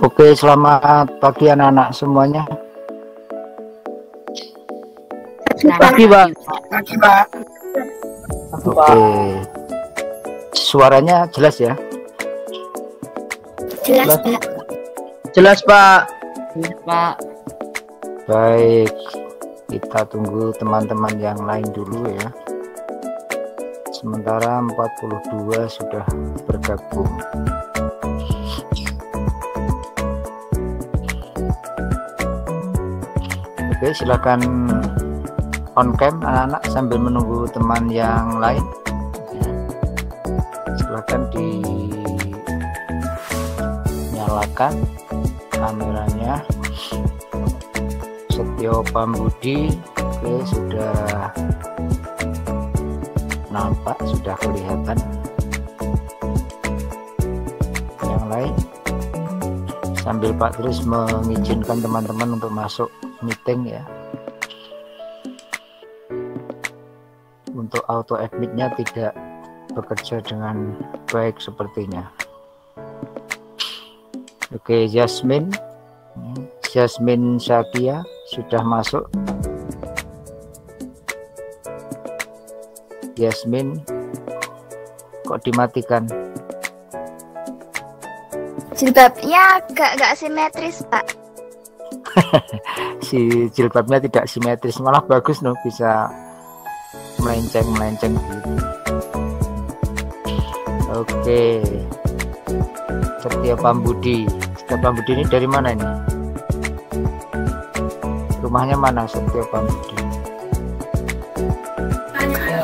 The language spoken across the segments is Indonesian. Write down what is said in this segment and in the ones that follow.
Oke, selamat pagi anak-anak semuanya. Pagi, Pak. Pagi, Pak. Oke, suaranya jelas ya? Jelas, Pak. Jelas, Pak. Pak. Baik, kita tunggu teman-teman yang lain dulu ya. Sementara 42 sudah bergabung. Oke, silakan on cam anak-anak sambil menunggu teman yang lain. Silakan dinyalakan kameranya. Setio Pambudi, oke, sudah nampak, sudah kelihatan. Yang lain, sambil Pak Tris mengizinkan teman-teman untuk masuk meeting ya. Untuk auto admitnya tidak bekerja dengan baik sepertinya. Oke, Jasmine Syakia sudah masuk. Yasmin, kok dimatikan? Jilbabnya gak simetris, Pak. Si jilbabnya tidak simetris, malah bagus loh, bisa melenceng gitu. Oke, Setia Pambudi ini dari mana ini? Rumahnya mana Setia Pambudi?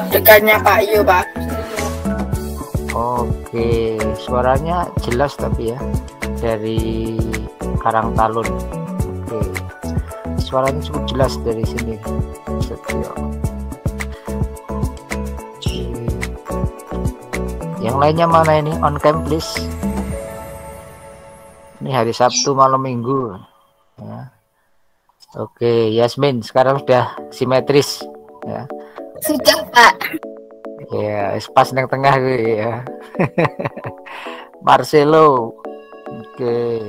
Dekatnya Pak Yu, Pak. Oke, suaranya jelas tapi ya, dari Karangtalun. Oke, suaranya cukup jelas dari sini, Setio. Oke. Yang lainnya mana ini? On cam please. Ini hari Sabtu malam Minggu ya. Oke, Yasmin sekarang sudah simetris ya. Sudah, Pak. Ya, pas neng tengah gue ya. Marcelo. Oke.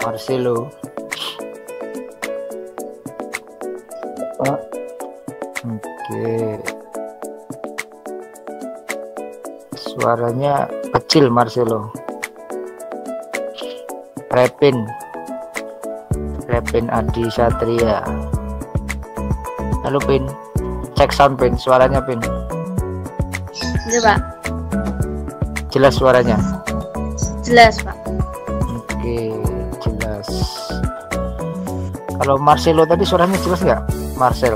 Marcelo. Pak. Oke. Suaranya kecil Marcelo. Repin Adi Satria. Halo Pin, cek sound Pin, suaranya Pin. Iya, Pak. Jelas suaranya? Jelas, Pak. Oke, jelas. Kalau Marcelo tadi suaranya jelas nggak? Marcel?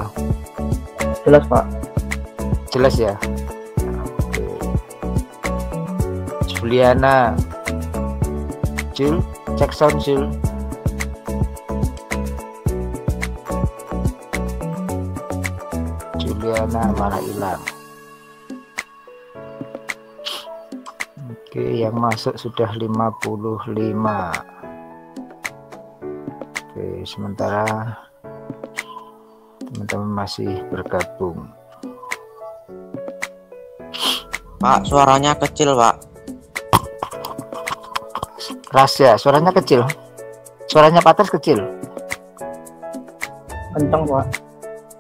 Jelas, Pak. Jelas ya? Oke. Juliana, Jul, cek sound Jul. Juliana malah hilang. Oke, yang masuk sudah 55. Oke, sementara teman-teman masih bergabung. Pak, suaranya kecil, Pak. Rahasia, suaranya kecil. Suaranya Paters kecil. Kencang, Pak.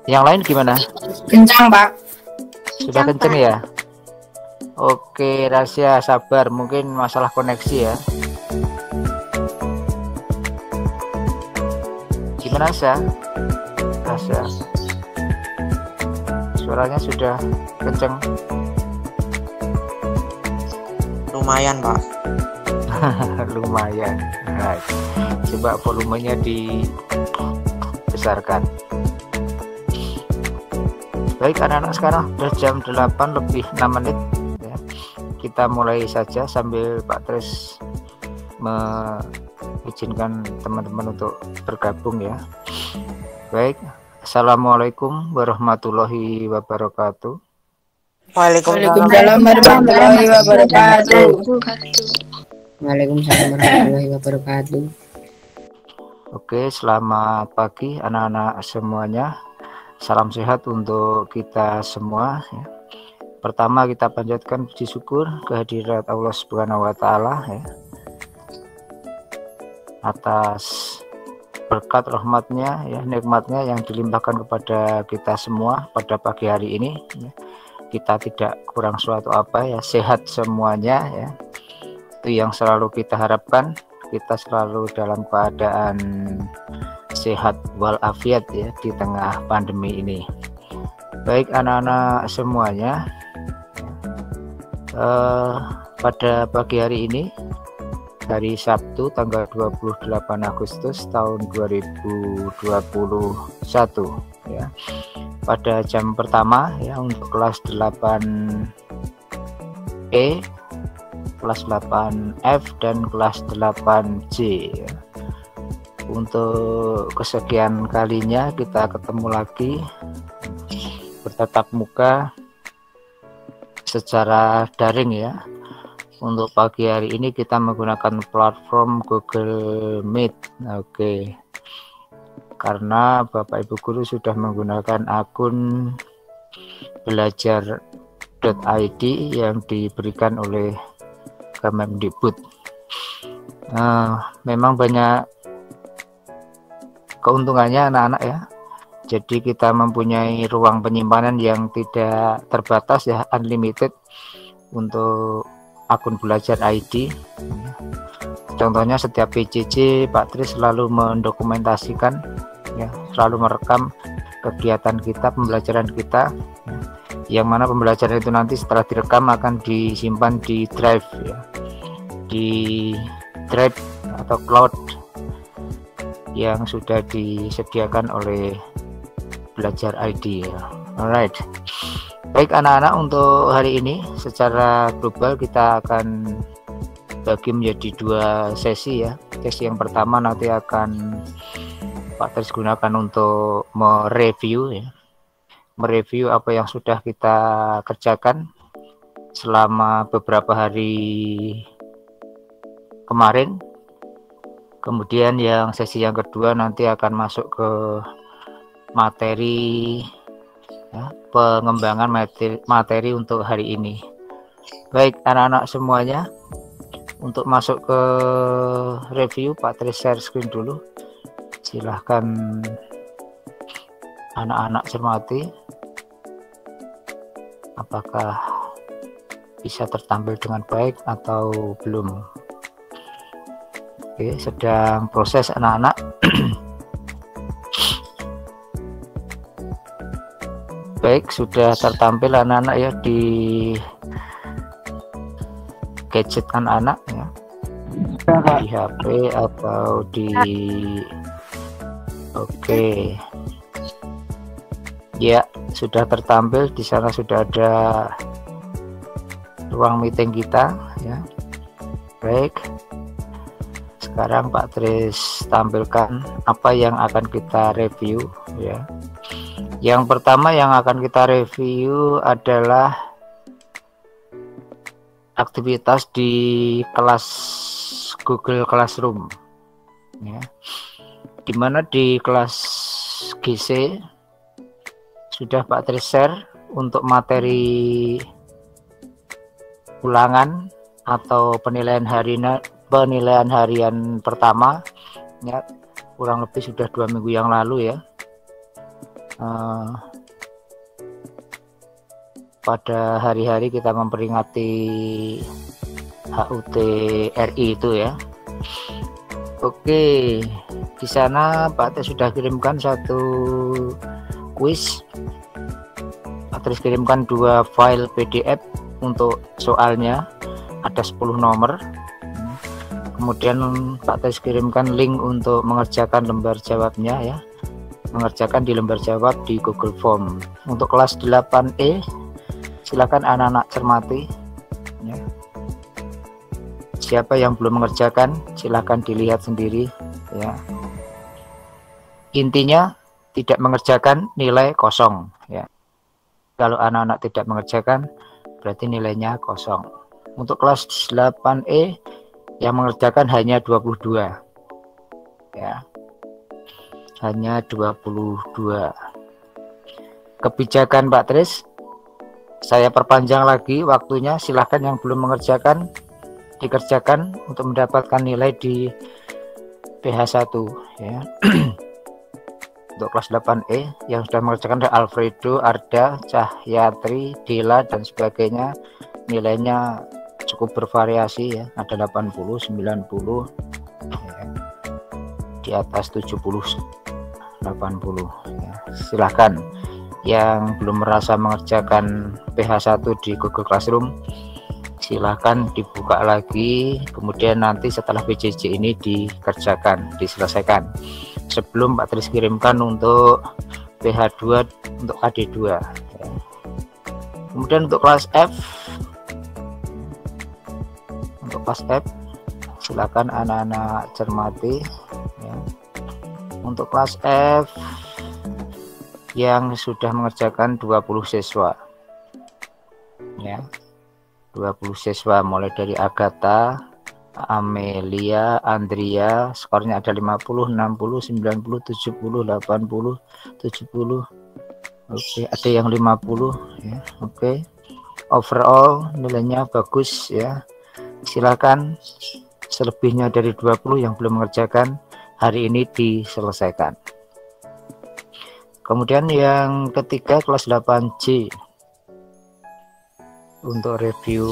Yang lain gimana? Kencang, Pak. Sudah kenceng ya? Oke, Rahasia sabar, mungkin masalah koneksi ya. Gimana Rahasia? Rahasia, suaranya sudah kenceng. Lumayan, Pak. Lumayan. Nah, coba volumenya dibesarkan. Baik anak-anak, sekarang sudah jam 8 lebih 6 menit ya. Kita mulai saja sambil Pak Tris mengizinkan teman-teman untuk bergabung ya. Baik, Assalamualaikum warahmatullahi wabarakatuh. Waalaikumsalam warahmatullahi wabarakatuh. Waalaikumsalam warahmatullahi wabarakatuh. Oke, selamat pagi anak-anak semuanya. Salam sehat untuk kita semua ya. Pertama kita panjatkan puji syukur kehadirat Allah Subhanahu wa taala ya, atas berkat rahmatnya ya, nikmatnya yang dilimpahkan kepada kita semua pada pagi hari ini ya. Kita tidak kurang suatu apa ya, sehat semuanya ya. Itu yang selalu kita harapkan, kita selalu dalam keadaan sehat walafiat ya di tengah pandemi ini. Baik anak-anak semuanya, pada pagi hari ini hari Sabtu tanggal 28 Agustus tahun 2021 ya, pada jam pertama ya untuk kelas 8E, kelas 8F dan kelas 8C ya. Untuk kesekian kalinya kita ketemu lagi bertatap muka secara daring ya. Untuk pagi hari ini kita menggunakan platform Google Meet. Oke. Karena Bapak Ibu guru sudah menggunakan akun belajar.id yang diberikan oleh Kemendikbud. Memang banyak keuntungannya anak-anak ya. Jadi kita mempunyai ruang penyimpanan yang tidak terbatas ya, unlimited untuk akun belajar ID. Contohnya setiap PJJ Pak Tri selalu mendokumentasikan ya, selalu merekam kegiatan kita, pembelajaran kita ya, yang mana pembelajaran itu nanti setelah direkam akan disimpan di drive ya, di drive atau cloud yang sudah disediakan oleh belajar ID ya. Alright. Baik anak-anak, untuk hari ini secara global kita akan bagi menjadi dua sesi ya. Sesi yang pertama nanti akan Pak Tris gunakan untuk mereview ya, mereview apa yang sudah kita kerjakan selama beberapa hari kemarin. Kemudian yang sesi yang kedua nanti akan masuk ke materi ya, pengembangan materi untuk hari ini. Baik anak-anak semuanya, untuk masuk ke review Pak Tris share screen dulu. Silahkan anak-anak cermati apakah bisa tertampil dengan baik atau belum. Oke, sedang proses anak-anak. Baik, sudah tertampil anak-anak ya di gadget anak-anak ya, di HP atau di oke ya, sudah tertampil di sana, sudah ada ruang meeting kita ya. Baik, sekarang Pak Tris tampilkan apa yang akan kita review ya. Yang pertama yang akan kita review adalah aktivitas di kelas Google Classroom ya, dimana di kelas GC sudah Pak Tris share untuk materi ulangan atau penilaian harian pertama ya, kurang lebih sudah 2 minggu yang lalu ya. Pada hari-hari kita memperingati HUT RI itu ya. Oke, di sana Pak Tris sudah kirimkan satu kuis. Pak Tris kirimkan 2 file PDF untuk soalnya, ada 10 nomor. Kemudian Pak Tris kirimkan link untuk mengerjakan lembar jawabnya ya, mengerjakan di lembar jawab di Google Form. Untuk kelas 8E silakan anak-anak cermati ya. Siapa yang belum mengerjakan silakan dilihat sendiri ya. Intinya tidak mengerjakan nilai kosong ya. Kalau anak-anak tidak mengerjakan berarti nilainya kosong. Untuk kelas 8E yang mengerjakan hanya 22 ya, hanya 22. kebijakan Pak Tris. Saya perpanjang lagi waktunya, silahkan yang belum mengerjakan dikerjakan untuk mendapatkan nilai di PH1 ya. Untuk kelas 8E yang sudah mengerjakan ada Alfredo, Arda, Cahyatri, Dela dan sebagainya, nilainya cukup bervariasi ya, ada 80, 90 ya. Di atas 70, 80 ya. Silahkan yang belum merasa mengerjakan PH1 di Google Classroom, silahkan dibuka lagi, kemudian nanti setelah PJJ ini dikerjakan, diselesaikan sebelum Pak Tris kirimkan untuk PH2 untuk KD2 ya. Kemudian untuk kelas F, silakan anak-anak cermati ya. Untuk kelas F yang sudah mengerjakan 20 siswa ya, 20 siswa mulai dari Agatha, Amelia, Andrea, skornya ada 50, 60, 90, 70, 80, 70. Oke, ada yang 50 ya. Oke. Overall nilainya bagus ya. Silakan selebihnya dari 20 yang belum mengerjakan hari ini diselesaikan. Kemudian yang ketiga kelas 8C untuk review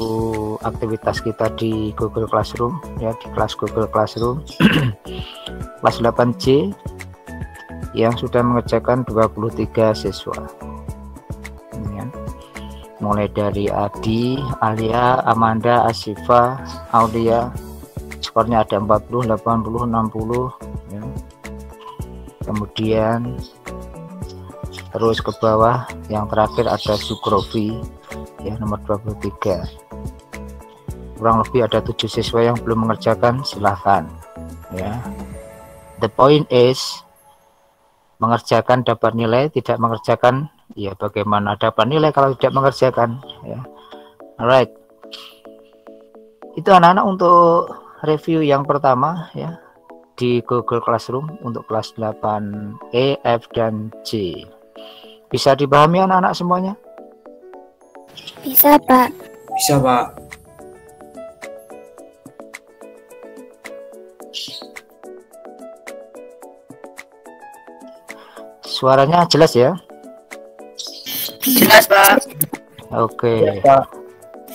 aktivitas kita di Google Classroom ya, di kelas Google Classroom. Kelas 8C yang sudah mengerjakan 23 siswa ya. Mulai dari Adi, Alia, Amanda, Asifa, Aulia, skornya ada 40, 80, 60 ya. Kemudian terus ke bawah yang terakhir ada Sukrovi ya, nomor 23. Kurang lebih ada 7 siswa yang belum mengerjakan, silahkan ya. The point is mengerjakan dapat nilai, tidak mengerjakan ya bagaimana dapat nilai kalau tidak mengerjakan ya. Alright, itu anak-anak untuk review yang pertama ya di Google Classroom untuk kelas 8E, F dan G. Bisa dipahami anak-anak semuanya? Bisa, Pak. Bisa, Pak. Suaranya jelas ya? Jelas, Pak. Oke.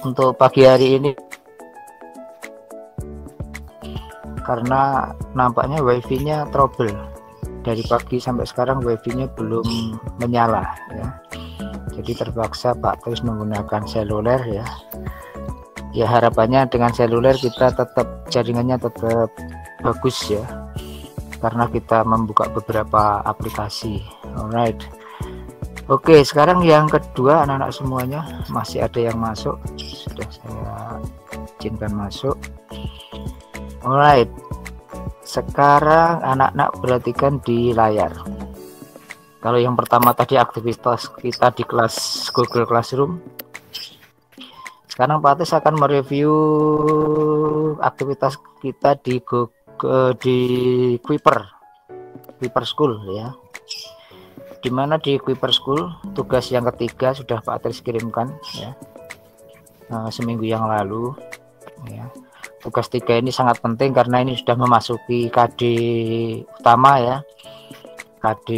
Untuk pagi hari ini karena nampaknya wifi-nya trouble. Dari pagi sampai sekarang wifi-nya belum menyala ya. Jadi terpaksa Pak Tris menggunakan seluler ya. Ya harapannya dengan seluler kita tetap jaringannya tetap bagus ya. Karena kita membuka beberapa aplikasi. Alright. Oke, sekarang yang kedua anak-anak semuanya masih ada yang masuk. Sudah saya izinkan masuk. Alright. Sekarang anak-anak perhatikan di layar. Kalau yang pertama tadi aktivitas kita di kelas Google Classroom. Sekarang Pak Tis akan mereview aktivitas kita di Kuiper School ya. Dimana di Kuiper School tugas yang ketiga sudah Pak Tis kirimkan ya. Seminggu yang lalu ya. Tugas 3 ini sangat penting karena ini sudah memasuki KD utama ya. KD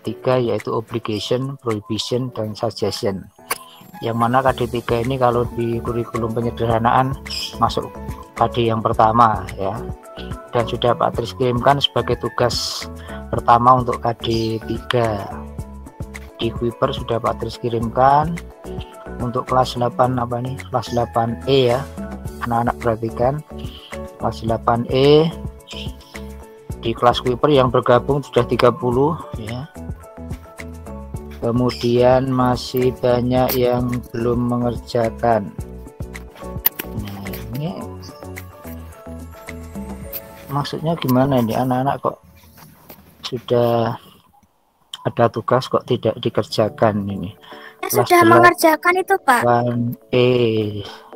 3 yaitu obligation, prohibition, dan suggestion. Yang mana KD 3 ini kalau di kurikulum penyederhanaan masuk KD yang pertama ya. Dan sudah Pak Tris kirimkan sebagai tugas pertama untuk KD 3. Di Kuiper sudah Pak Tris kirimkan untuk kelas 8 apa nih? Kelas 8E ya. Anak-anak perhatikan kelas 8E di kelas Kuiper yang bergabung sudah 30 ya. Kemudian masih banyak yang belum mengerjakan. Nah, ini maksudnya gimana ini anak-anak kok sudah ada tugas kok tidak dikerjakan ini? Sudah mengerjakan itu, Pak.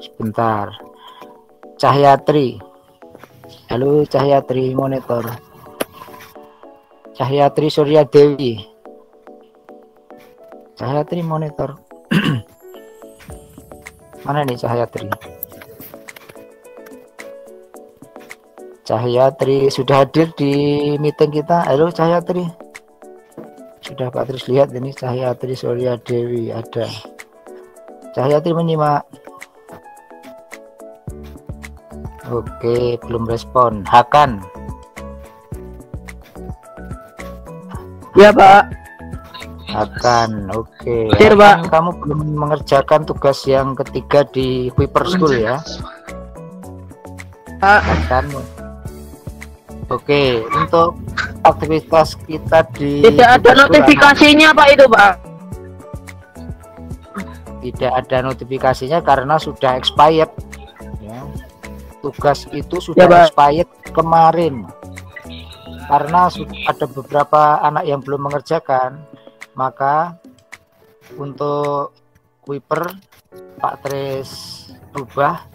Sebentar. Cahyatri. Halo Cahyatri, monitor. Cahyatri Surya Dewi. Cahyatri monitor. Mana nih Cahyatri? Cahyatri sudah hadir di meeting kita. Halo Cahyatri. Sudah Pak Tris lihat ini Cahyatri Surya Dewi ada. Cahyatri menyimak. Oke, belum respon. Hakan. Ya Pak. Hakan, oke. Hadir, Pak. Hakan, kamu belum mengerjakan tugas yang ketiga di Kuiper School ya? Pak. Hakan. Oke, untuk aktivitas kita di Tidak ada notifikasinya Pak itu Pak. Tidak ada notifikasinya karena sudah expired ya. Tugas itu sudah Ya, Pak. expired kemarin karena ada beberapa anak yang belum mengerjakan, maka untuk Kuiper Pak Tris rubah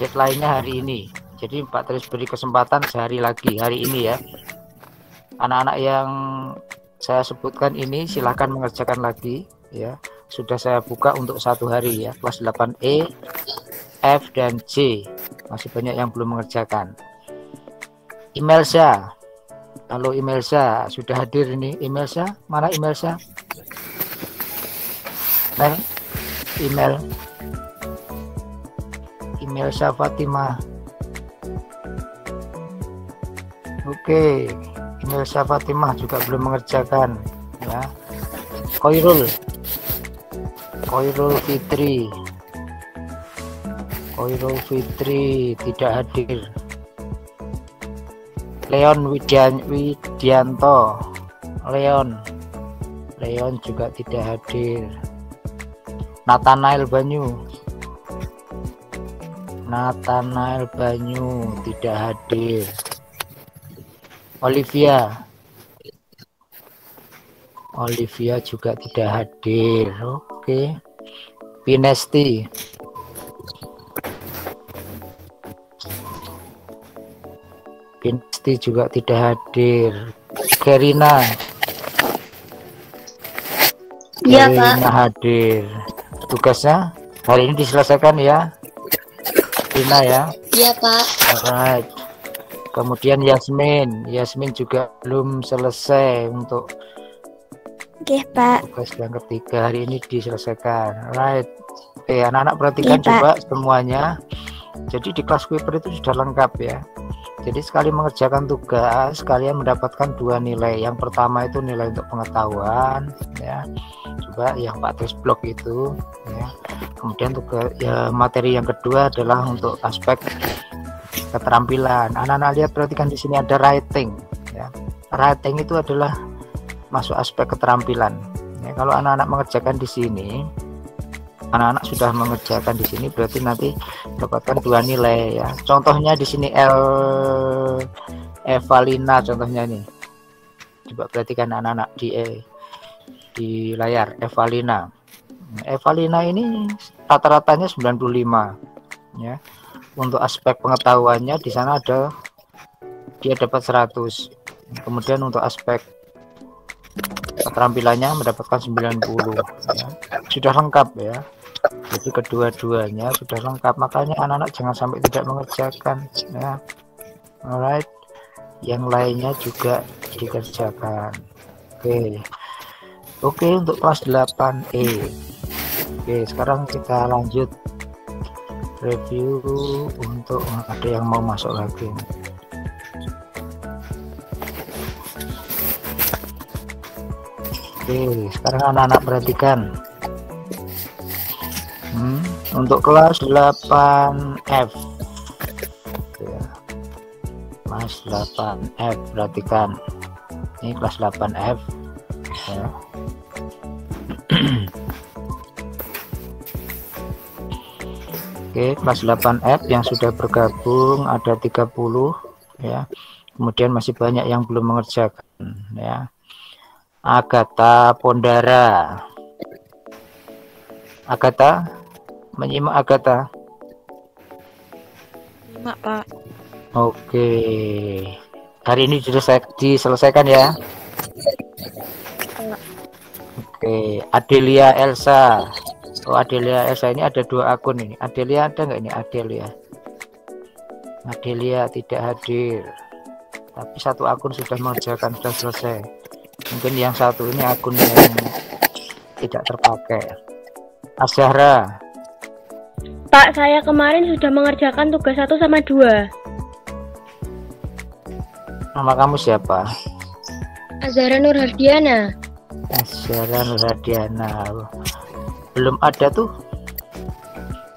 deadline-nya hari ini. Jadi Pak Tris beri kesempatan sehari lagi hari ini ya. Anak-anak yang saya sebutkan ini silahkan mengerjakan lagi ya. Sudah saya buka untuk 1 hari ya, kelas 8E, F dan J. Masih banyak yang belum mengerjakan. Imelsa. Halo Imelsa, sudah hadir ini Imelsa? Mana Imelsa? Imelsa Fatimah. Oke, Imelsa Fatimah juga belum mengerjakan ya. Koirul Fitri tidak hadir. Leon Widianto Leon juga tidak hadir. Nathanael Banyu tidak hadir. Olivia juga tidak hadir. Oke. Pinesti juga tidak hadir. Kerina Iya Pak. hadir. Tugasnya hari ini diselesaikan ya, Kerina ya. Iya Pak. Alright. Kemudian Yasmin juga belum selesai untuk Oke Pak. tugas yang ketiga hari ini diselesaikan. Right. Oke, anak-anak perhatikan Iya, Pak. coba semuanya. Jadi di kelas Kuiper itu sudah lengkap ya. Jadi sekali mengerjakan tugas, kalian mendapatkan 2 nilai. Yang pertama itu nilai untuk pengetahuan ya. Coba yang Pak Tris blok itu ya. Kemudian tugas ya, materi yang kedua adalah untuk aspek keterampilan. Anak-anak lihat, perhatikan di sini ada writing ya. Writing itu adalah masuk aspek keterampilan ya. Kalau anak-anak mengerjakan di sini, anak-anak sudah mengerjakan di sini, berarti nanti dapatkan 2 nilai ya. Contohnya di sini Evalina, contohnya nih. Coba perhatikan anak-anak di layar. Evalina ini rata-ratanya 95 ya. Untuk aspek pengetahuannya di sana dia dapat 100. Kemudian untuk aspek keterampilannya mendapatkan 90 ya. Sudah lengkap ya. Jadi kedua-duanya sudah lengkap, makanya anak-anak jangan sampai tidak mengerjakan ya. Alright, yang lainnya juga dikerjakan. Oke, untuk kelas 8E. Oke, sekarang kita lanjut review untuk ada yang mau masuk lagi. Oke, sekarang anak-anak perhatikan. Untuk kelas 8F ya. Kelas 8F, perhatikan. Ini kelas 8F ya. Oke, kelas 8F yang sudah bergabung ada 30 ya. Kemudian masih banyak yang belum mengerjakan ya. Agatha Pondara. Agatha, menyimak Agatha? Menyimak Pak. Oke. Hari ini diselesaikan ya? Oke, Adelia Elsa. Oh, Adelia Elsa ini ada 2 akun ini. Adelia ada nggak ini? Adelia tidak hadir. Tapi 1 akun sudah mengerjakan, sudah selesai. Mungkin yang satu ini akun yang tidak terpakai. Asyahra. Pak, saya kemarin sudah mengerjakan tugas 1 sama 2. Nama kamu siapa? Azhara Nur Hardiana. Asyahra Nur Hardiana. Belum ada tuh.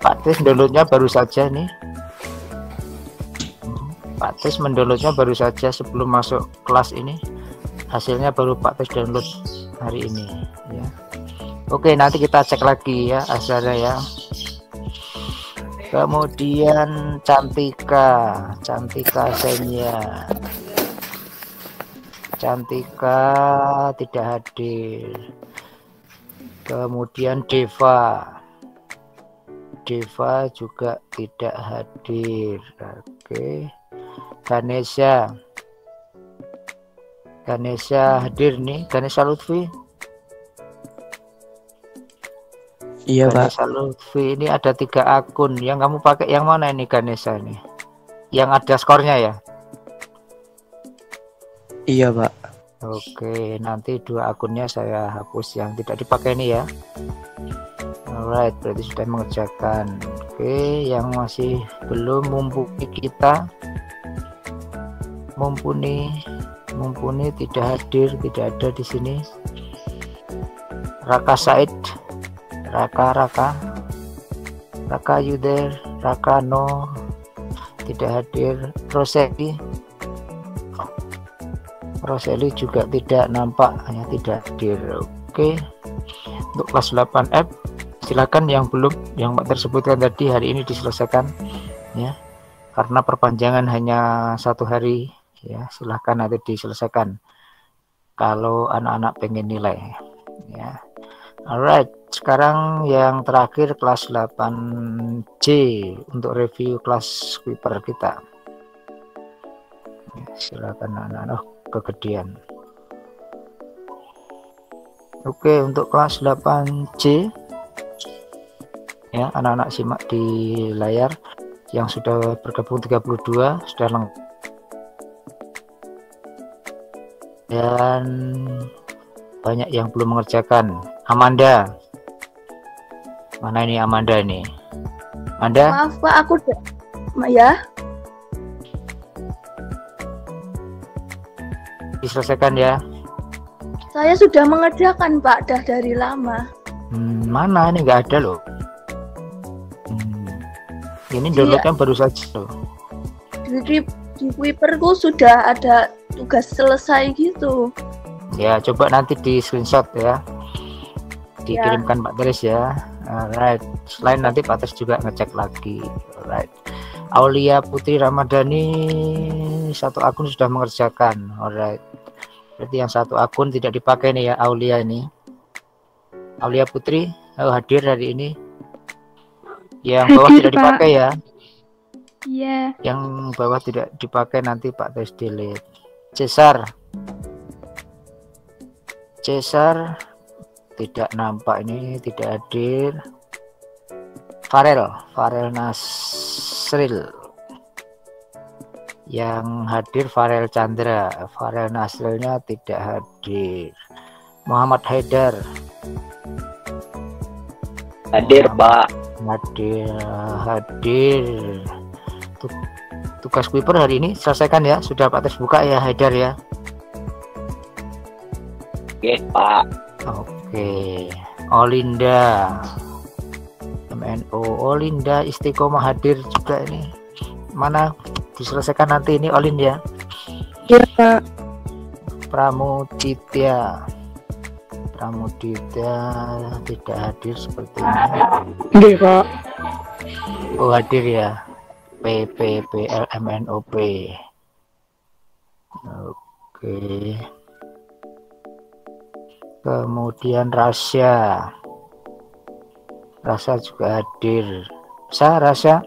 Pak Tis downloadnya baru saja nih. Pak Tis mendownloadnya baru saja sebelum masuk kelas ini. Hasilnya baru Pak Tis download hari ini ya. Oke, nanti kita cek lagi ya Asyahra ya. Kemudian Cantika Senya. Cantika tidak hadir. Kemudian Deva juga tidak hadir. Oke. Ganesha hadir nih. Ganesha Lutfi. Iya, Pak. Ganesha Lutfi ini ada 3 akun. Yang kamu pakai yang mana ini Ganesha ini? Yang ada skornya ya? Iya, Pak. Oke, nanti 2 akunnya saya hapus yang tidak dipakai ini ya. Alright, berarti sudah mengerjakan. Oke, yang masih belum mumpuni kita. Mumpuni tidak hadir, tidak ada di sini. Raka Said. Raka you there? Raka no, tidak hadir. Roseli juga tidak nampak, hanya tidak hadir. Oke, untuk kelas 8F silakan yang Mbak tersebutkan tadi hari ini diselesaikan ya, karena perpanjangan hanya 1 hari ya. Silahkan nanti diselesaikan kalau anak-anak pengen nilai ya. Alright, sekarang yang terakhir kelas 8C untuk review kelas Kuiper kita ya, silakan anak-anak. Kegedean. Oke, untuk kelas 8C ya, anak-anak simak di layar yang sudah bergabung 32 sudah lengkap. Dan banyak yang belum mengerjakan. Amanda. Mana ini Amanda ini? Amanda? Maaf Pak, aku ya. Diselesaikan ya. Saya sudah mengerjakan Pak, dah dari lama. Mana ini nggak ada loh. Ini downloadnya baru saja loh. Di Kuiperku sudah ada tugas selesai gitu. Ya, coba nanti di screenshot ya. Dikirimkan Pak Teris ya. Alright. Selain nanti Pak Teris juga ngecek lagi. Alright. Aulia Putri Ramadhani 1 akun sudah mengerjakan. Alright. Berarti yang 1 akun tidak dipakai nih ya Aulia ini. Aulia Putri hadir hari ini. Yang bawah tidak dipakai ya. Iya. Yang bawah tidak dipakai nanti Pak Teris delete. Cesar tidak nampak ini, tidak hadir. Farel Nasril yang hadir. Farel Chandra, Farel Nasrilnya tidak hadir. Muhammad Haidar Hadir Pak. Hadir. Tugas Kuiper hari ini selesaikan ya, sudah Pak Tes buka ya Haidar ya. Oke Pak. Oke. Olinda MNO Olinda Istiqomah hadir juga ini. Mana diselesaikan nanti ini Olin ya. Iya Pak. Pramuditya tidak hadir sepertinya. Iya Pak. Oh hadir ya. PPPLMNOP. Oke. Kemudian Rasya juga hadir. Rasya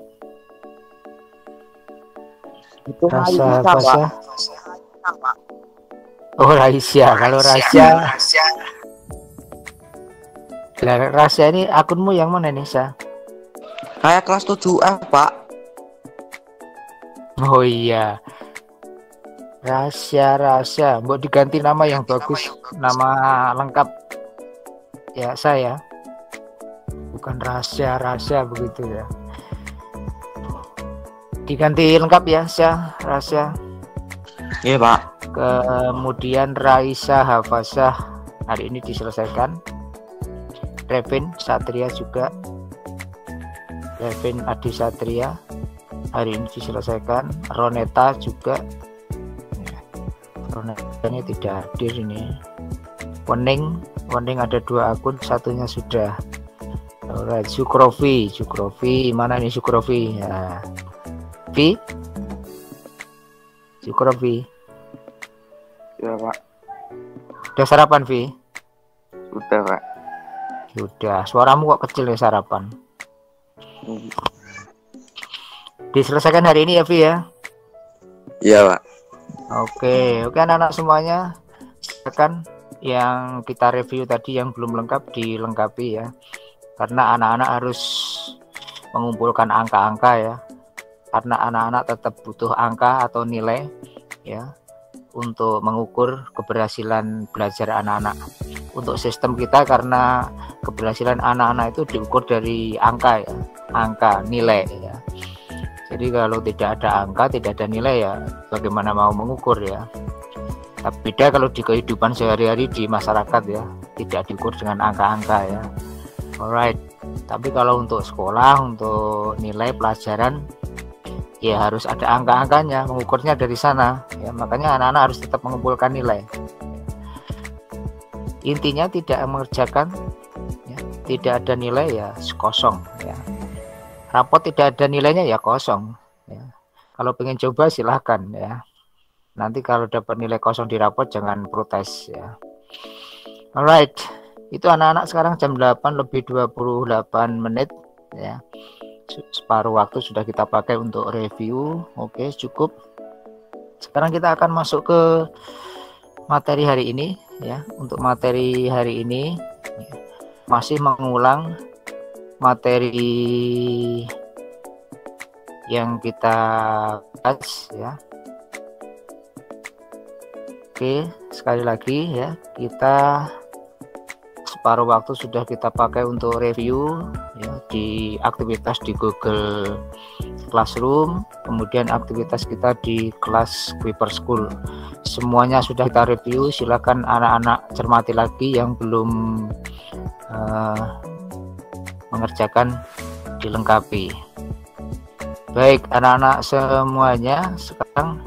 Itu Rasya Pak. Rasya. Oh Raisya. Kalau Rasya Lah, rahasia ini akunmu yang mana nih, Sa? Saya kelas 7F, Pak. Oh iya. Rahasia. Mbok diganti nama yang bagus, nama lengkap. Ya, saya. Bukan rahasia begitu ya. Diganti lengkap ya, Sa, rahasia. Iya, Pak. Kemudian Raisa Hafasah hari ini diselesaikan. Revin Satria juga. Revin Adi Satria hari ini diselesaikan. Roneta juga. Roneta ini tidak hadir ini. Wening ada 2 akun, satunya sudah. Alright, Sukrovi mana nih Sukrovi? Ya. Vi Sukrovi. Ya Pak, Udah sarapan, Vi? udah Pak. Sudah. Suaramu kok kecil ya sarapan? Diselesaikan hari ini ya, Vi ya? Iya Pak. Oke anak-anak semuanya, silakan yang kita review tadi yang belum lengkap dilengkapi ya, karena anak-anak harus mengumpulkan angka-angka ya, karena anak-anak tetap butuh angka atau nilai ya untuk mengukur keberhasilan belajar anak-anak. Untuk sistem kita, karena keberhasilan anak-anak itu diukur dari angka ya, angka nilai ya. Jadi kalau tidak ada angka, tidak ada nilai ya, bagaimana mau mengukur ya. Tapi beda kalau di kehidupan sehari-hari di masyarakat ya, tidak diukur dengan angka-angka ya. Alright. Tapi kalau untuk sekolah, untuk nilai pelajaran, ya harus ada angka-angkanya, mengukurnya dari sana ya. Makanya anak-anak harus tetap mengumpulkan nilai. Intinya tidak mengerjakan ya, tidak ada nilai ya kosong ya. Rapot tidak ada nilainya ya kosong ya. Kalau pengen coba silahkan ya. Nanti kalau dapat nilai kosong di rapot jangan protes ya. Alright, itu anak-anak sekarang jam 8 lebih 28 menit ya. Separuh waktu sudah kita pakai untuk review. Oke, cukup. Sekarang kita akan masuk ke materi hari ini ya. Untuk materi hari ini ya, masih mengulang materi yang kita bahas ya. Oke, sekali lagi ya, kita separuh waktu sudah kita pakai untuk review ya, di aktivitas di Google Classroom, kemudian aktivitas kita di kelas Kuiper School. Semuanya sudah kita review. Silakan anak-anak cermati lagi yang belum mengerjakan, dilengkapi. Baik anak-anak semuanya, sekarang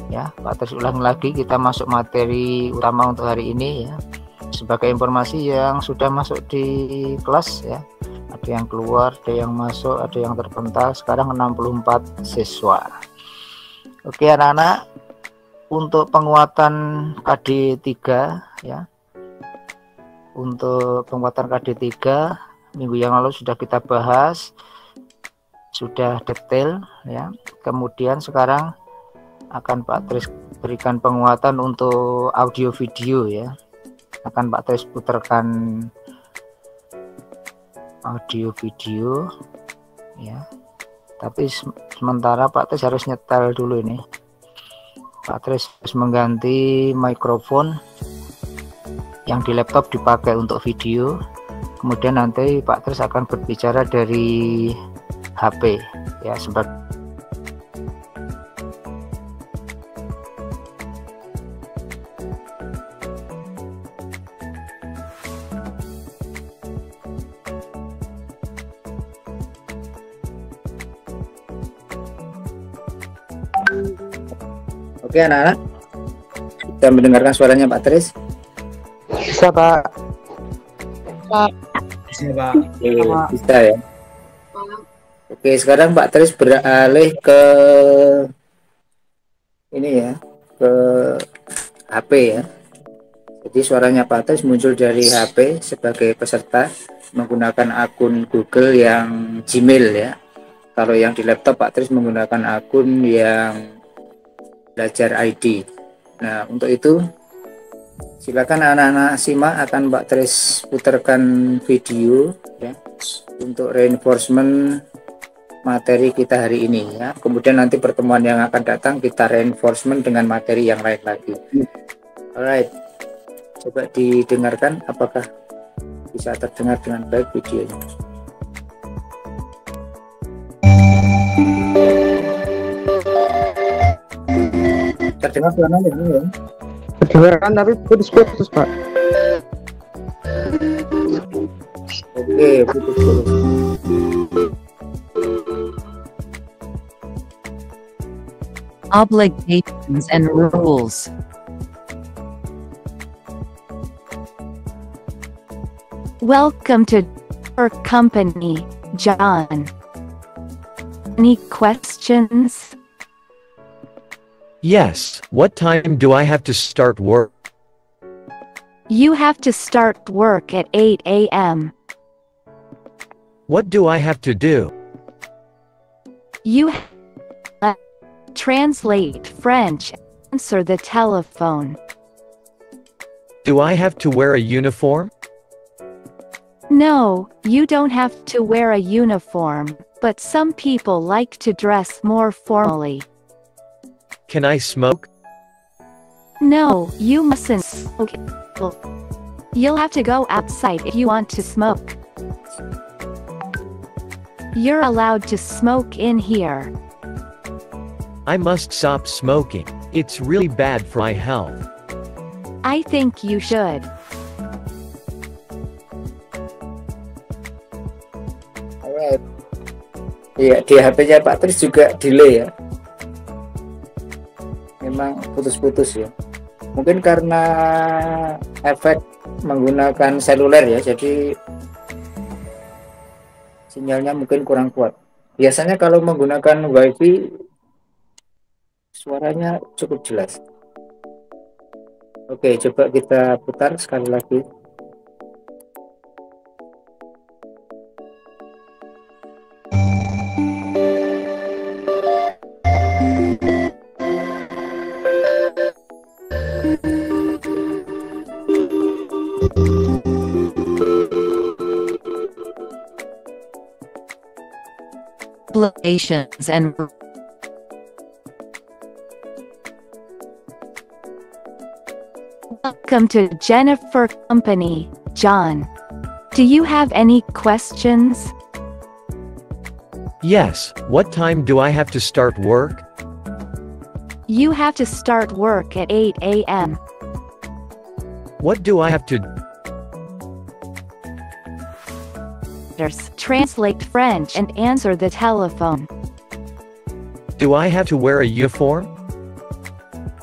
ya Pak Tris ulang lagi, kita masuk materi utama untuk hari ini ya. Sebagai informasi yang sudah masuk di kelas ya, ada yang keluar, ada yang masuk, ada yang terpental. Sekarang 64 siswa. Oke anak-anak, untuk penguatan KD 3 ya, untuk penguatan KD 3 minggu yang lalu sudah kita bahas, sudah detail ya. Kemudian sekarang akan Pak Tris berikan penguatan untuk audio video ya. Akan Pak Tris putarkan audio video ya. Tapi sementara Pak Tris harus nyetel dulu ini. Pak Tris harus mengganti mikrofon yang di laptop dipakai untuk video. Kemudian nanti Pak Tris akan berbicara dari HP ya, sebagai Oke anak-anak, kita mendengarkan suaranya Pak Tris. Bisa, Pak. Bisa Pak. Bisa ya. Oke, sekarang Pak Tris beralih ke ini ya, ke HP ya. Jadi suaranya Pak Tris muncul dari HP sebagai peserta menggunakan akun Google yang Gmail ya. Kalau yang di laptop Pak Tris menggunakan akun yang Belajar ID. Nah, untuk itu Silakan anak-anak simak, akan Mbak Tris putarkan video ya untuk reinforcement materi kita hari ini ya. Kemudian nanti pertemuan yang akan datang kita reinforcement dengan materi yang lain lagi. Alright, coba didengarkan apakah bisa terdengar dengan baik videonya. Terdengar suaranya ya? Kedengaran tapi putus-putus, Pak. Oke, putus-putus. Obligations and rules. Welcome to our company, John. Any questions? Yes, what time do I have to start work? You have to start work at 8 a.m. What do I have to do? You translate French, answer the telephone. Do I have to wear a uniform? No, you don't have to wear a uniform, but some people like to dress more formally. Can I smoke? No, you mustn't smoke. You'll have to go outside if you want to smoke. You're allowed to smoke in here. I must stop smoking. It's really bad for my health. I think you should. Alright. Iya, di HP-nya Pak Tris juga delay ya. Memang putus-putus ya. Mungkin karena efek menggunakan seluler ya, jadi sinyalnya mungkin kurang kuat. Biasanya kalau menggunakan WiFi suaranya cukup jelas. Oke, coba kita putar sekali lagi. Obligations and welcome to Jennifer Company, John. Do you have any questions? Yes, what time do I have to start work? You have to start work at 8 a.m. What do I have to do? Translate French and answer the telephone. Do I have to wear a uniform?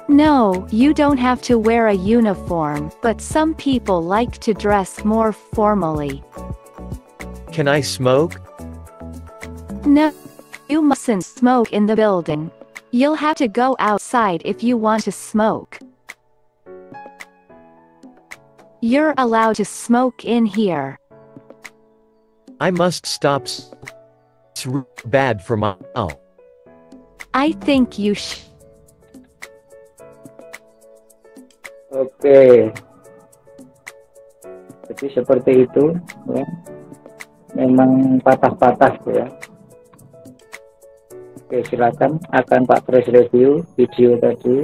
No, you don't have to wear a uniform, but some people like to dress more formally. Can I smoke? No, you mustn't smoke in the building. You'll have to go outside if you want to smoke. You're allowed to smoke in here. I must stop. It's bad for my health. I think you should. Oke. Jadi seperti itu ya. Memang patah-patah ya. Oke, silakan akan Pak Tris review video tadi.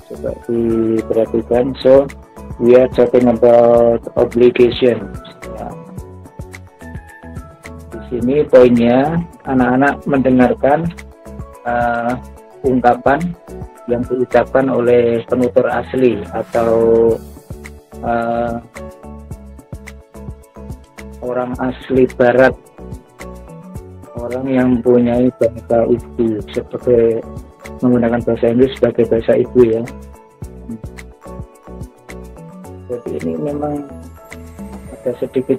Coba diperhatikan. So, we are talking about obligation. Ya. Di sini poinnya anak-anak mendengarkan ungkapan yang diucapkan oleh penutur asli atau orang asli barat, orang yang mempunyai bahasa ibu sebagai menggunakan bahasa Inggris sebagai bahasa ibu ya. Jadi ini memang ada sedikit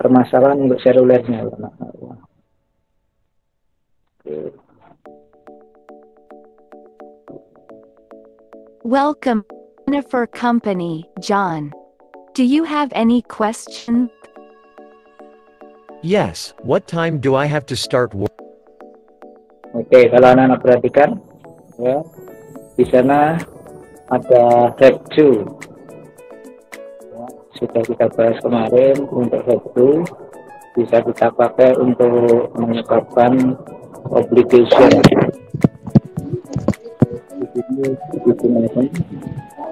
permasalahan untuk selulernya. Welcome, Jennifer Company, John. Do you have any questions? Yes, what time do I have to start work? Oke, kalau anak-anak perhatikan ya, di sana ada have to. Ya, sudah kita bahas kemarin. Untuk have to bisa kita pakai untuk menyebabkan obligation. Di sini digunakan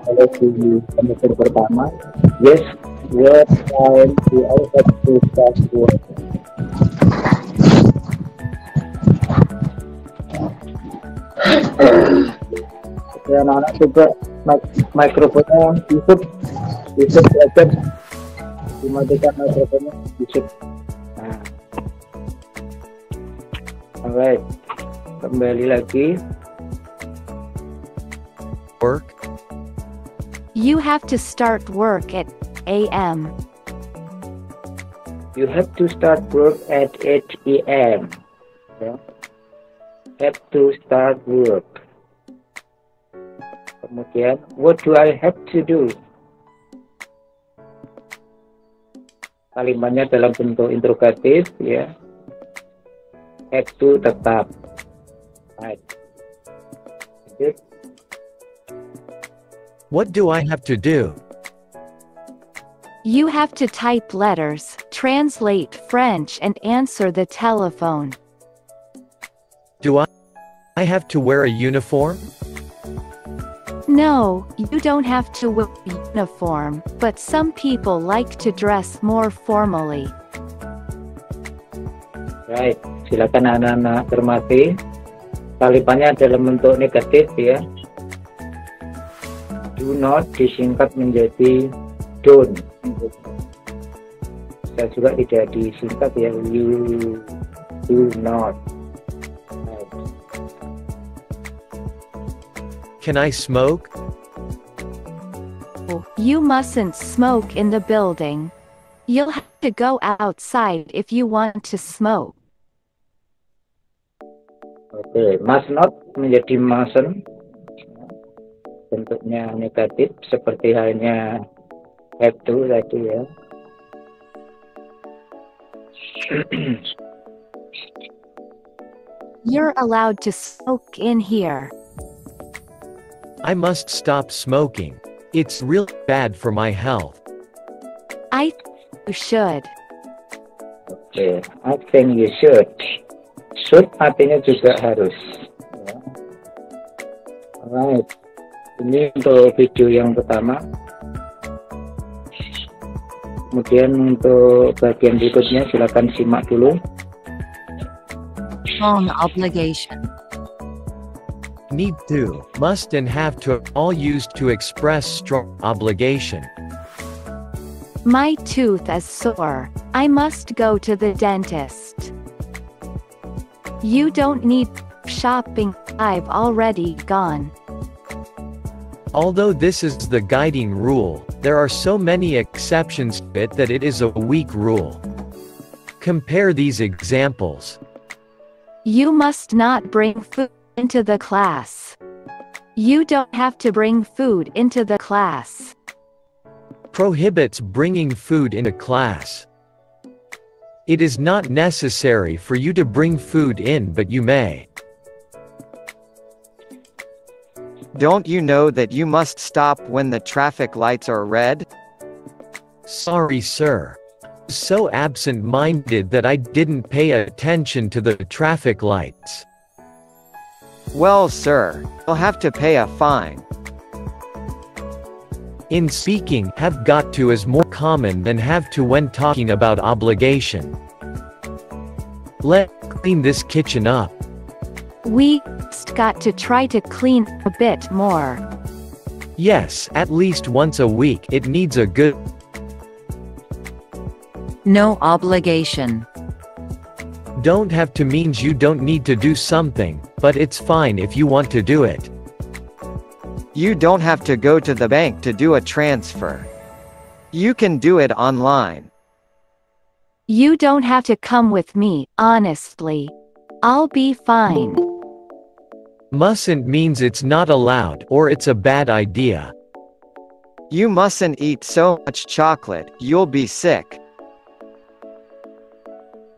oleh di penelitian pertama. Yes, what time do I have to start work? Oke, anak-anak coba mikrofonnya Yusuf belajar dimatikan mikrofonnya Yusuf. Nah, alright, kembali lagi. Work. You have to start work at a.m. You have to start work at 8 a.m. Ya. Have to start work. Kemudian, what do I have to do? Kalimatnya dalam bentuk interrogatif, ya. Have to tetap. Right. Good. What do I have to do? You have to type letters, translate French and answer the telephone. Do I have to wear a uniform? No, you don't have to wear a uniform, but some people like to dress more formally. Right, silakan anak-anak cermati. Kalimatnya dalam bentuk negatif, ya. Do not disingkat menjadi don't. Bisa juga tidak disingkat, ya. You do not. Right. Can I smoke? You mustn't smoke in the building. You'll have to go outside if you want to smoke. Oke, must not menjadi mustn't. Bentuknya negatif seperti halnya have to tadi, ya. You're allowed to smoke in here. I must stop smoking. It's really bad for my health. I think you should. Oke, I think you should. Should artinya juga harus. Ya. Alright. Ini untuk video yang pertama. Kemudian untuk bagian berikutnya silakan simak dulu. Strong obligation. Need to, must and have to, all used to express strong obligation. My tooth is sore. I must go to the dentist. You don't need shopping. I've already gone. Although this is the guiding rule, there are so many exceptions to it that it is a weak rule. Compare these examples. You must not bring food into the class. You don't have to bring food into the class. Prohibits bringing food into class. It is not necessary for you to bring food in, but you may. Don't you know that you must stop when the traffic lights are red? Sorry, sir. So absent-minded that I didn't pay attention to the traffic lights. Well, sir, you'll have to pay a fine. In speaking, have got to is more common than have to when talking about obligation. Let's clean this kitchen up. We just got to try to clean a bit more. Yes, at least once a week. It needs a good. No obligation. Don't have to means you don't need to do something, but it's fine if you want to do it. You don't have to go to the bank to do a transfer. You can do it online. You don't have to come with me, honestly. I'll be fine. Mustn't means it's not allowed or it's a bad idea. You mustn't eat so much chocolate, you'll be sick.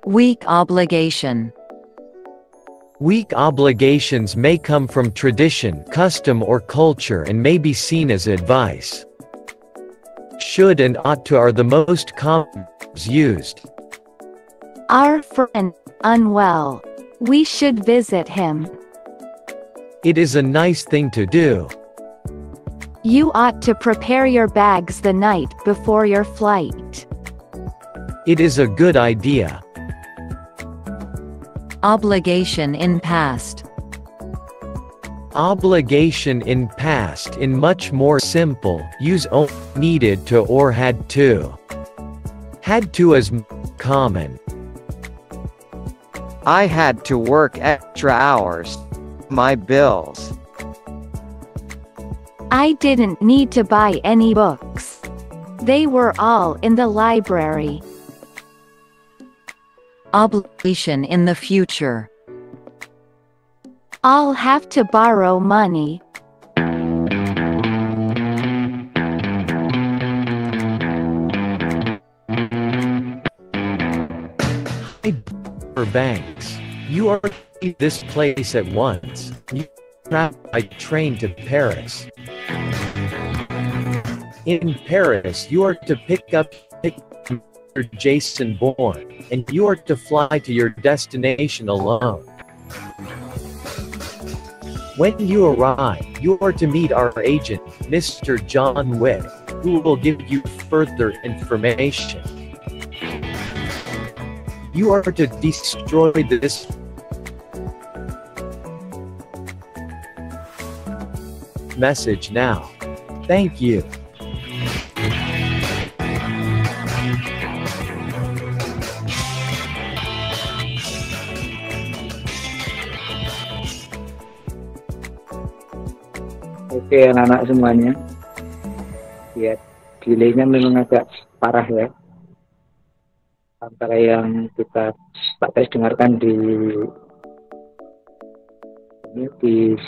Weak obligation. Weak obligations may come from tradition, custom or culture and may be seen as advice. Should and ought to are the most common used. Our friend unwell. We should visit him. It is a nice thing to do. You ought to prepare your bags the night before your flight. It is a good idea. Obligation in past. Obligation in past in much more simple, use only needed to or had to. Had to is common. I had to work extra hours. My bills. I didn't need to buy any books. They were all in the library. Obligation in the future. I'll have to borrow money. For banks. You are to leave this place at once. You travel by train to Paris. In Paris, you are to pick up Jason Bourne, and you are to fly to your destination alone. When you arrive, you are to meet our agent, Mr. John Wick, who will give you further information. You are to destroy this message now. Thank you. Oke anak-anak semuanya, ya delaynya memang agak parah ya, antara yang kita Pak Tes dengarkan di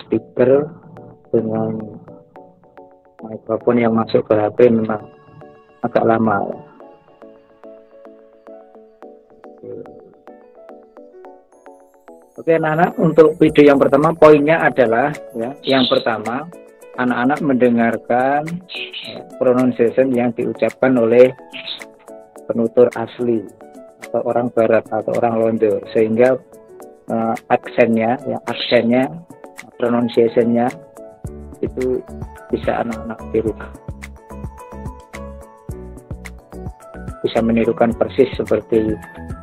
speaker dengan mikrofon yang masuk ke HP memang agak lama ya. Oke anak-anak, untuk video yang pertama poinnya adalah ya, yang pertama anak-anak mendengarkan pronunciation yang diucapkan oleh penutur asli atau orang barat atau orang Londo, sehingga aksennya pronunciationnya itu bisa anak-anak tirukan, bisa menirukan persis seperti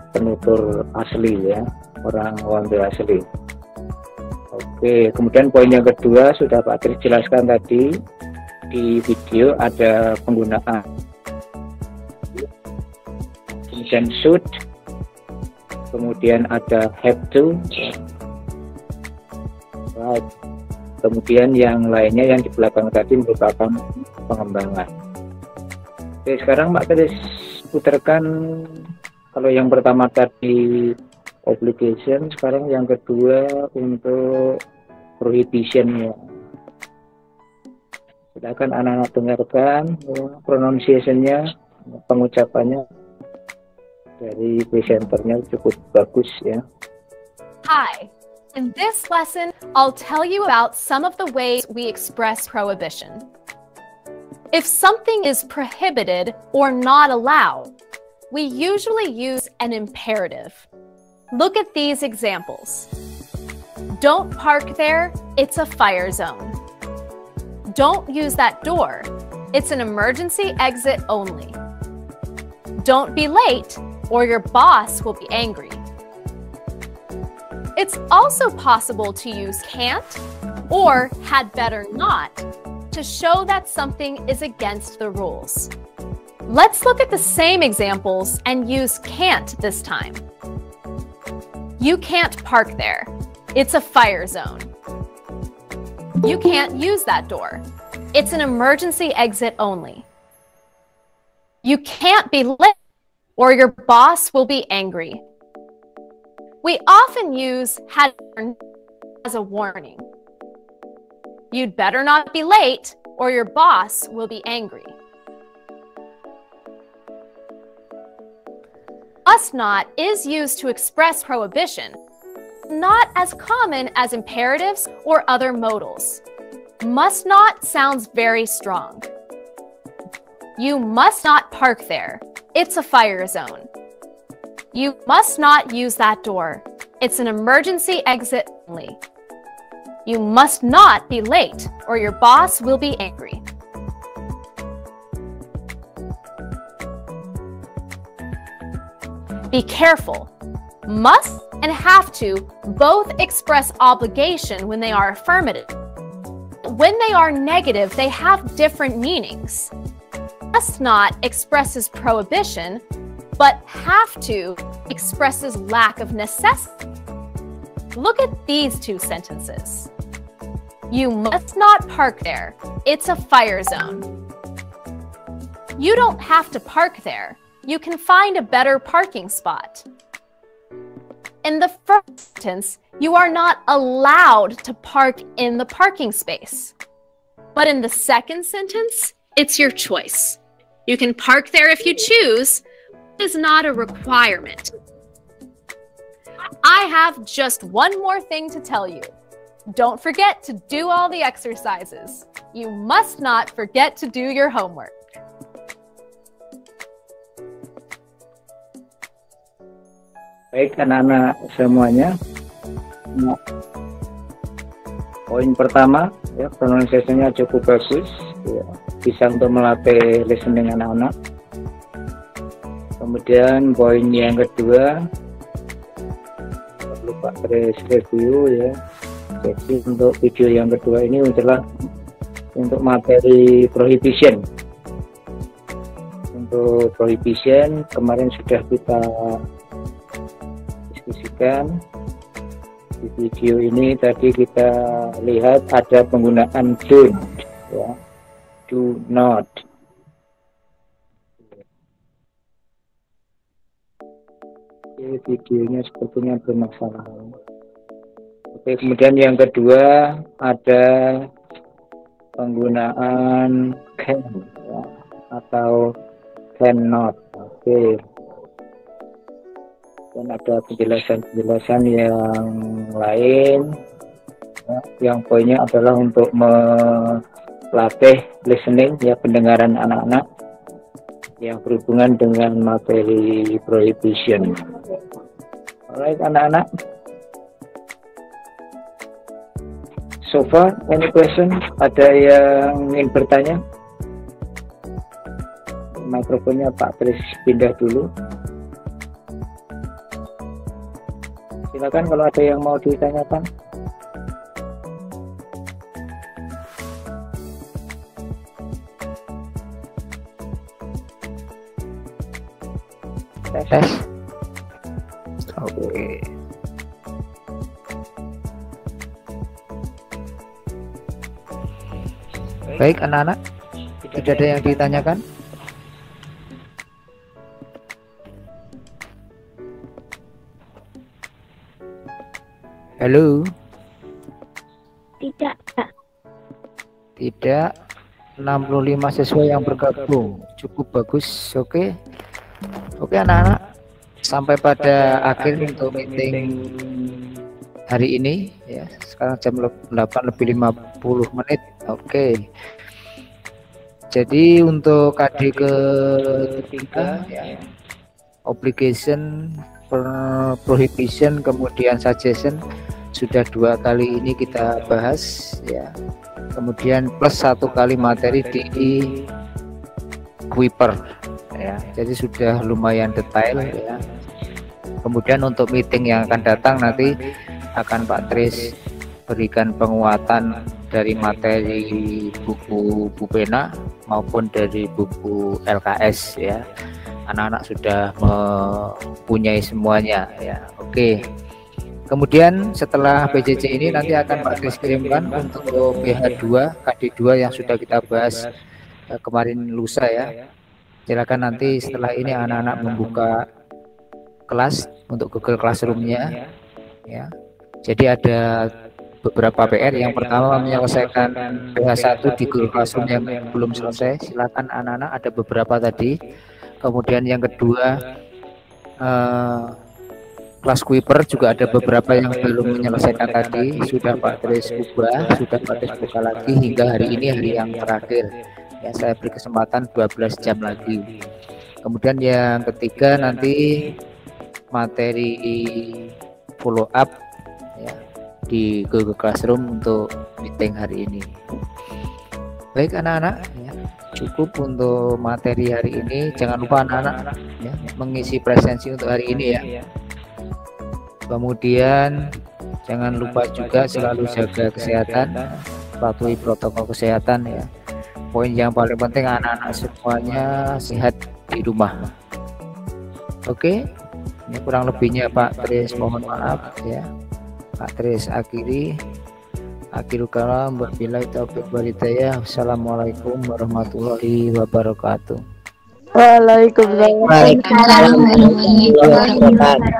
penutur asli ya, orang Londo asli. Oke, kemudian poin yang kedua sudah Pak Kris jelaskan tadi di video, ada penggunaan kemudian should, kemudian ada have to, right. Kemudian yang lainnya yang di belakang tadi merupakan pengembangan. Oke, sekarang Pak Kris putarkan, kalau yang pertama tadi obligation, sekarang yang kedua untuk prohibition-nya. Silakan anak-anak dengarkan ya, pronunciation-nya, pengucapannya dari presenternya cukup bagus ya. Hi, in this lesson I'll tell you about some of the ways we express prohibition. If something is prohibited or not allowed, we usually use an imperative. Look at these examples. Don't park there, it's a fire zone. Don't use that door, it's an emergency exit only. Don't be late, or your boss will be angry. It's also possible to use can't or had better not to show that something is against the rules. Let's look at the same examples and use can't this time. You can't park there. It's a fire zone. You can't use that door. It's an emergency exit only. You can't be late, or your boss will be angry. We often use had as a warning. You'd better not be late, or your boss will be angry. Must not is used to express prohibition, not as common as imperatives or other modals. Must not sounds very strong. You must not park there. It's a fire zone. You must not use that door. It's an emergency exit only. You must not be late, or your boss will be angry. Be careful. Must and have to both express obligation when they are affirmative. When they are negative, they have different meanings. Must not expresses prohibition, but have to expresses lack of necessity. Look at these two sentences. You must not park there. It's a fire zone. You don't have to park there. You can find a better parking spot. In the first sentence, you are not allowed to park in the parking space. But in the second sentence, it's your choice. You can park there if you choose. It is not a requirement. I have just one more thing to tell you. Don't forget to do all the exercises. You must not forget to do your homework. Baik anak-anak semuanya. Nah, poin pertama, ya, pronunciation-nya cukup bagus, ya, bisa untuk melatih listening anak-anak. Kemudian poin yang kedua, perlu Pak Kris review ya. Jadi untuk video yang kedua ini adalah untuk materi prohibition. Untuk prohibition kemarin sudah kita diskusikan. Di video ini tadi kita lihat ada penggunaan don't, ya, do not. Oke, videonya sepertinya bermasalah. Oke, kemudian yang kedua ada penggunaan can, ya, atau cannot. Oke. Dan ada penjelasan-penjelasan yang lain, ya, yang poinnya adalah untuk melatih listening, ya, pendengaran anak-anak yang berhubungan dengan materi prohibition. Alright anak-anak. So far, any question? Ada yang ingin bertanya? Mikrofonnya Pak Kris pindah dulu. Silakan kalau ada yang mau ditanyakan. Tes. Oke. Baik anak-anak, tidak ada yang ditanyakan? Halo? Tidak, Pak. Tidak. 65 siswa yang bergabung. Cukup bagus. Oke. Oke anak-anak. Sampai pada akhir untuk meeting hari ini ya. Sekarang jam 8:50 Oke. Jadi untuk KD ketiga ya, obligation, prohibition, kemudian suggestion sudah 2 kali ini kita bahas ya. Kemudian plus 1 kali materi di Kuiper ya. Jadi sudah lumayan detail ya. Kemudian untuk meeting yang akan datang nanti akan Pak Kris berikan penguatan dari materi buku Bupena maupun dari buku LKS ya. Anak-anak sudah mempunyai semuanya ya. Oke. Kemudian setelah PJJ ini nanti akan Pak Kris kirimkan untuk PH2, KD2 yang sudah kita bahas kemarin lusa ya. Silakan nanti setelah ini anak-anak membuka kelas untuk Google Classroom-nya ya. Jadi ada beberapa PR. Yang pertama menyelesaikan PH1 di Google Classroom yang belum selesai. Silakan anak-anak, ada beberapa tadi. Kemudian yang kedua kelas Kuiper juga ada beberapa yang belum menyelesaikan tadi. Sudah Pak Tris ubah, sudah Pak Tris buka lagi hingga hari ini hari yang terakhir. Ya, saya beri kesempatan 12 jam lagi. Kemudian yang ketiga nanti materi follow up ya di Google Classroom untuk meeting hari ini. Baik anak-anak, ya, cukup untuk materi hari ini. Jangan lupa anak-anak ya, mengisi presensi untuk hari ini ya. Kemudian jangan lupa juga selalu jaga kesehatan, patuhi protokol kesehatan ya. Poin yang paling penting anak-anak semuanya sehat di rumah. Oke, ini kurang lebihnya Pak Tris mohon maaf ya. Pak Tris akhirul kalam, wabillahi taufiq wal hidayah. Wassalamualaikum warahmatullahi wabarakatuh. Waalaikumsalam warahmatullahi wabarakatuh.